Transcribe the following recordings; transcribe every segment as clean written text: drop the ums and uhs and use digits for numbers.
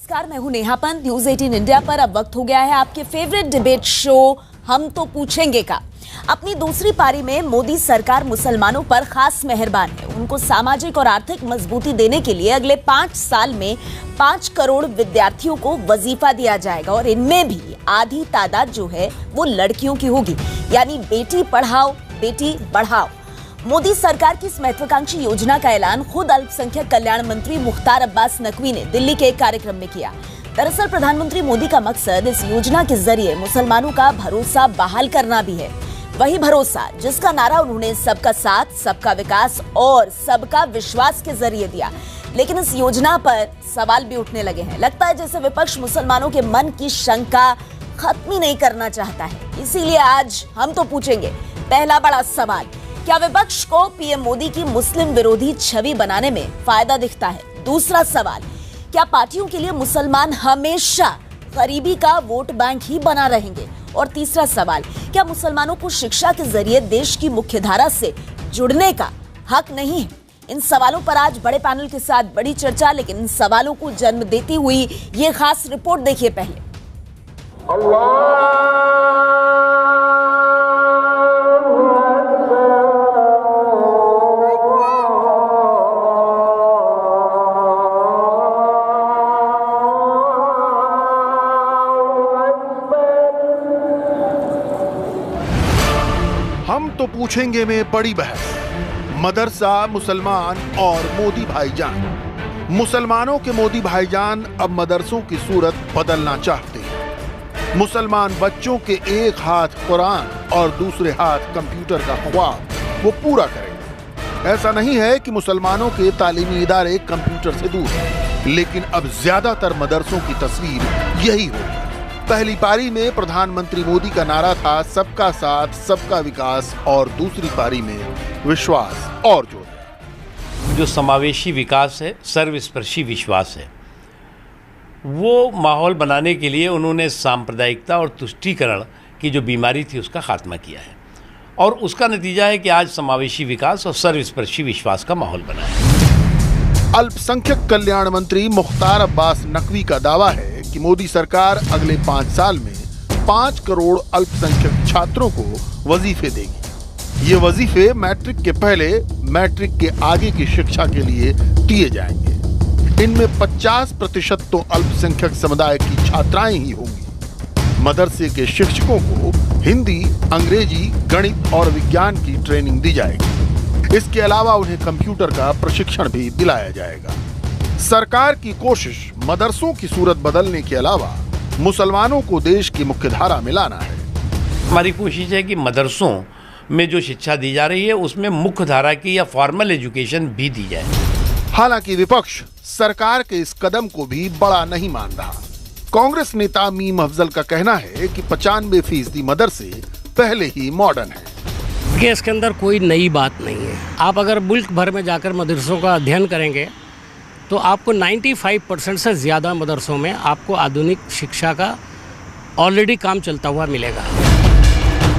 नमस्कार, मैं हूं नेहा पंत। न्यूज 18 इंडिया पर अब वक्त हो गया है आपके फेवरेट डिबेट शो हम तो पूछेंगे का। अपनी दूसरी पारी में मोदी सरकार मुसलमानों पर खास मेहरबान है। उनको सामाजिक और आर्थिक मजबूती देने के लिए अगले 5 साल में 5 करोड़ विद्यार्थियों को वजीफा दिया जाएगा और इनमें भी आधी तादाद जो है वो लड़कियों की होगी, यानी बेटी पढ़ाओ बेटी बढ़ाओ। मोदी सरकार की इस महत्वाकांक्षी योजना का ऐलान खुद अल्पसंख्यक कल्याण मंत्री मुख्तार अब्बास नकवी ने दिल्ली के एक कार्यक्रम में किया। दरअसल प्रधानमंत्री मोदी का मकसद इस योजना के जरिए मुसलमानों का भरोसा बहाल करना भी है। वही भरोसा जिसका नारा उन्होंने सबका साथ, सबका विकास और सबका विश्वास के जरिए दिया। लेकिन इस योजना पर सवाल भी उठने लगे हैं। लगता है जैसे विपक्ष मुसलमानों के मन की शंका खत्म ही नहीं करना चाहता है। इसीलिए आज हम तो पूछेंगे पहला बड़ा सवाल, क्या विपक्ष को पीएम मोदी की मुस्लिम विरोधी छवि बनाने में फायदा दिखता है? दूसरा सवाल, क्या पार्टियों के लिए मुसलमान हमेशा गरीबी का वोट बैंक ही बना रहेंगे? और तीसरा सवाल, क्या मुसलमानों को शिक्षा के जरिए देश की मुख्यधारा से जुड़ने का हक नहीं है? इन सवालों पर आज बड़े पैनल के साथ बड़ी चर्चा, लेकिन इन सवालों को जन्म देती हुई ये खास रिपोर्ट देखिए पहले। हम तो पूछेंगे में बड़ी बहस, मदरसा, मुसलमान और मोदी भाईजान। मुसलमानों के मोदी भाईजान अब मदरसों की सूरत बदलना चाहते हैं। मुसलमान बच्चों के एक हाथ कुरान और दूसरे हाथ कंप्यूटर का ख्वाब वो पूरा करेंगे। ऐसा नहीं है कि मुसलमानों के तालीमी इदारे कंप्यूटर से दूर हैं, लेकिन अब ज्यादातर मदरसों की तस्वीर यही होगी। पहली पारी में प्रधानमंत्री मोदी का नारा था सबका साथ, सबका विकास, और दूसरी पारी में विश्वास और जोर। जो समावेशी विकास है, सर्वस्पर्शी विश्वास है, वो माहौल बनाने के लिए उन्होंने सांप्रदायिकता और तुष्टीकरण की जो बीमारी थी उसका खात्मा किया है और उसका नतीजा है कि आज समावेशी विकास और सर्वस्पर्शी विश्वास का माहौल बना है। अल्पसंख्यक कल्याण मंत्री मुख्तार अब्बास नकवी का दावा है कि मोदी सरकार अगले 5 साल में 5 करोड़ अल्पसंख्यक छात्रों को वजीफे देगी। ये वजीफे मैट्रिक के पहले, मैट्रिक के आगे की शिक्षा के लिए दिए जाएंगे। इनमें 50% तो अल्पसंख्यक समुदाय की छात्राएं ही होंगी। मदरसे के शिक्षकों को हिंदी, अंग्रेजी, गणित और विज्ञान की ट्रेनिंग दी जाएगी। इसके अलावा उन्हें कंप्यूटर का प्रशिक्षण भी दिलाया जाएगा। सरकार की कोशिश मदरसों की सूरत बदलने के अलावा मुसलमानों को देश की मुख्यधारा में लाना है। हमारी कोशिश है कि मदरसों में जो शिक्षा दी जा रही है उसमें मुख्य धारा की या फॉर्मल एजुकेशन भी दी जाए। हालांकि विपक्ष सरकार के इस कदम को भी बड़ा नहीं मान रहा। कांग्रेस नेता मीम अफजल का कहना है कि 95% मदरसे पहले ही मॉडर्न है। इसके अंदर कोई नई बात नहीं है। आप अगर मुल्क भर में जाकर मदरसों का अध्ययन करेंगे तो आपको 95% से ज़्यादा मदरसों में आपको आधुनिक शिक्षा का ऑलरेडी काम चलता हुआ मिलेगा।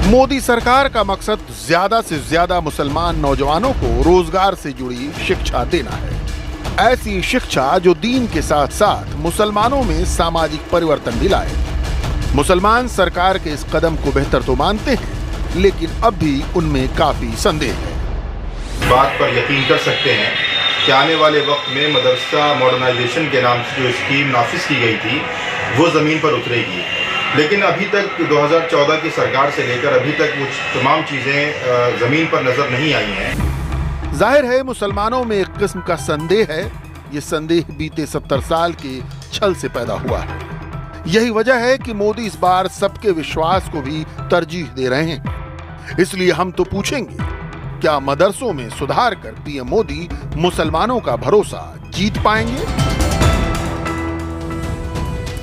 मोदी सरकार का मकसद ज्यादा से ज्यादा मुसलमान नौजवानों को रोजगार से जुड़ी शिक्षा देना है। ऐसी शिक्षा जो दीन के साथ साथ मुसलमानों में सामाजिक परिवर्तन भी लाए। मुसलमान सरकार के इस कदम को बेहतर तो मानते हैं, लेकिन अब भी उनमें काफी संदेह है। बात पर यकीन कर सकते हैं कि आने वाले वक्त में मदरसा मॉडर्नाइजेशन के नाम से जो स्कीम नाफिज की गई थी वो ज़मीन पर उतरेगी। लेकिन अभी तक 2014 की सरकार से लेकर अभी तक वो तमाम चीज़ें ज़मीन पर नज़र नहीं आई हैं। जाहिर है मुसलमानों में एक किस्म का संदेह है। ये संदेह बीते 70 साल के छल से पैदा हुआ है। यही वजह है कि मोदी इस बार सबके विश्वास को भी तरजीह दे रहे हैं। इसलिए हम तो पूछेंगे, क्या मदरसों में सुधार कर पीएम मोदी मुसलमानों का भरोसा जीत पाएंगे?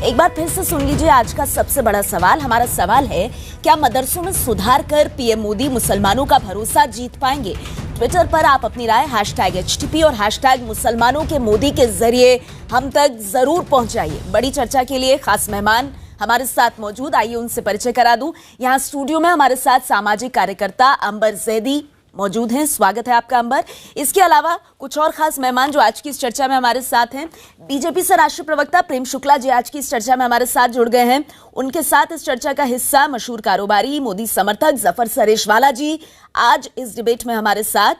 एक बार फिर से सुन लीजिए आज का सबसे बड़ा सवाल। हमारा सवाल है, क्या मदरसों में सुधार कर पीएम मोदी मुसलमानों का भरोसा जीत पाएंगे? ट्विटर पर आप अपनी राय #HTP और #मुसलमानों के मोदी के जरिए हम तक जरूर पहुंचाइए। बड़ी चर्चा के लिए खास मेहमान हमारे साथ मौजूद, आइए उनसे परिचय करा दूं। यहाँ स्टूडियो में हमारे साथ सामाजिक कार्यकर्ता अंबर जैदी मौजूद हैं। स्वागत है आपका अंबर। इसके अलावा कुछ और खास मेहमान जो आज की इस चर्चा में हमारे साथ हैं। बीजेपी से राष्ट्रीय प्रवक्ता प्रेम शुक्ला जी आज की इस चर्चा में हमारे साथ जुड़ गए हैं। उनके साथ इस चर्चा का हिस्सा मशहूर कारोबारी मोदी समर्थक जफर सरेशवाला जी आज इस डिबेट में हमारे साथ।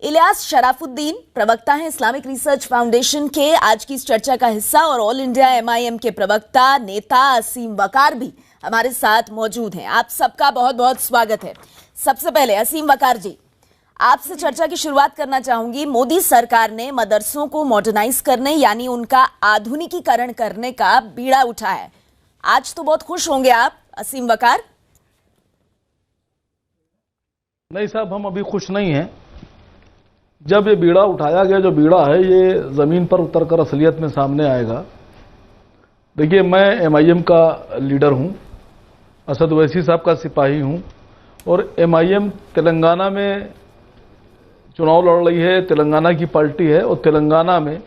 इलियास शराफुद्दीन प्रवक्ता हैं इस्लामिक रिसर्च फाउंडेशन के, आज की इस चर्चा का हिस्सा। और ऑल इंडिया MIM के प्रवक्ता नेता असीम वकार भी हमारे साथ मौजूद हैं। आप सबका बहुत बहुत स्वागत है। सबसे पहले असीम वकार जी, आपसे चर्चा की शुरुआत करना चाहूंगी। मोदी सरकार ने मदरसों को मॉडर्नाइज करने यानी उनका आधुनिकीकरण करने का बीड़ा उठाया है। आज तो बहुत खुश होंगे आप असीम वकार। नहीं साहब, हम अभी खुश नहीं हैं। जब ये बीड़ा उठाया गया, जो बीड़ा है ये ज़मीन पर उतरकर असलियत में सामने आएगा। देखिए, मैं MIM का लीडर हूँ, असद ओवैसी साहब का सिपाही हूँ और MIM तेलंगाना में चुनाव लड़ रही है, तेलंगाना की पार्टी है और तेलंगाना में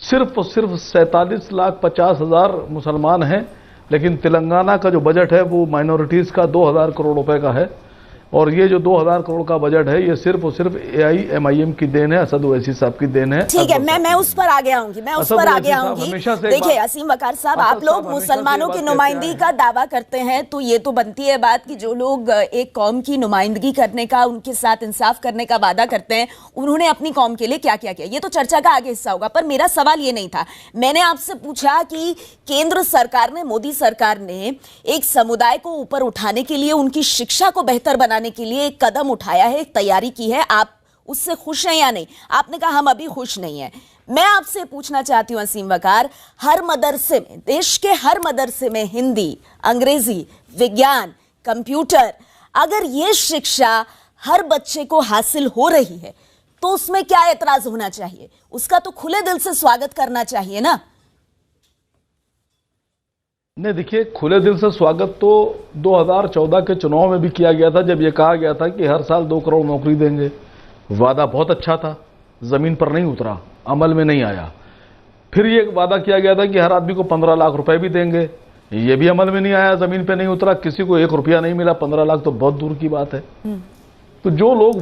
सिर्फ और सिर्फ 47,50,000 मुसलमान हैं, लेकिन तेलंगाना का जो बजट है वो माइनॉरिटीज़ का 2,000 करोड़ रुपए का है। और ये जो 2,000 करोड़ का बजट है ये सिर्फ और सिर्फ AIMIM की देन है, असद ओवैसी साहब की देन है। ठीक है, मैं उस पर आगे आऊंगी, देखिए असीम वकार साहब, आप लोग मुसलमानों की नुमाइंदगी का दावा करते हैं तो ये तो बनती है बात कि जो लोग एक कौम की नुमाइंदगी करने का, उनके साथ इंसाफ करने का वादा करते हैं, उन्होंने अपनी कौम के लिए क्या क्या किया, ये तो चर्चा का आगे हिस्सा होगा। पर मेरा सवाल ये नहीं था। मैंने आपसे पूछा कि केंद्र सरकार ने, मोदी सरकार ने एक समुदाय को ऊपर उठाने के लिए, उनकी शिक्षा को बेहतर बनाने के लिए एक कदम उठाया है, एक तैयारी की है, आप उससे खुश हैं या नहीं? आपने कहा हम अभी खुश नहीं हैं। मैं आपसे पूछना चाहती हूं असीम वकार, हर मदरसे में, देश के हर मदरसे में हिंदी, अंग्रेजी, विज्ञान, कंप्यूटर, अगर ये शिक्षा हर बच्चे को हासिल हो रही है तो उसमें क्या एतराज होना चाहिए? उसका तो खुले दिल से स्वागत करना चाहिए ना। नहीं, देखिए, खुले दिल से स्वागत तो 2014 के चुनाव में भी किया गया था, जब ये कहा गया था कि हर साल 2 करोड़ नौकरी देंगे। वादा बहुत अच्छा था, जमीन पर नहीं उतरा, अमल में नहीं आया। फिर ये वादा किया गया था कि हर आदमी को 15 लाख रुपए भी देंगे, ये भी अमल में नहीं आया, जमीन पे नहीं उतरा, किसी को 1 रुपया नहीं मिला। 15 लाख तो बहुत दूर की बात है। तो जो लोग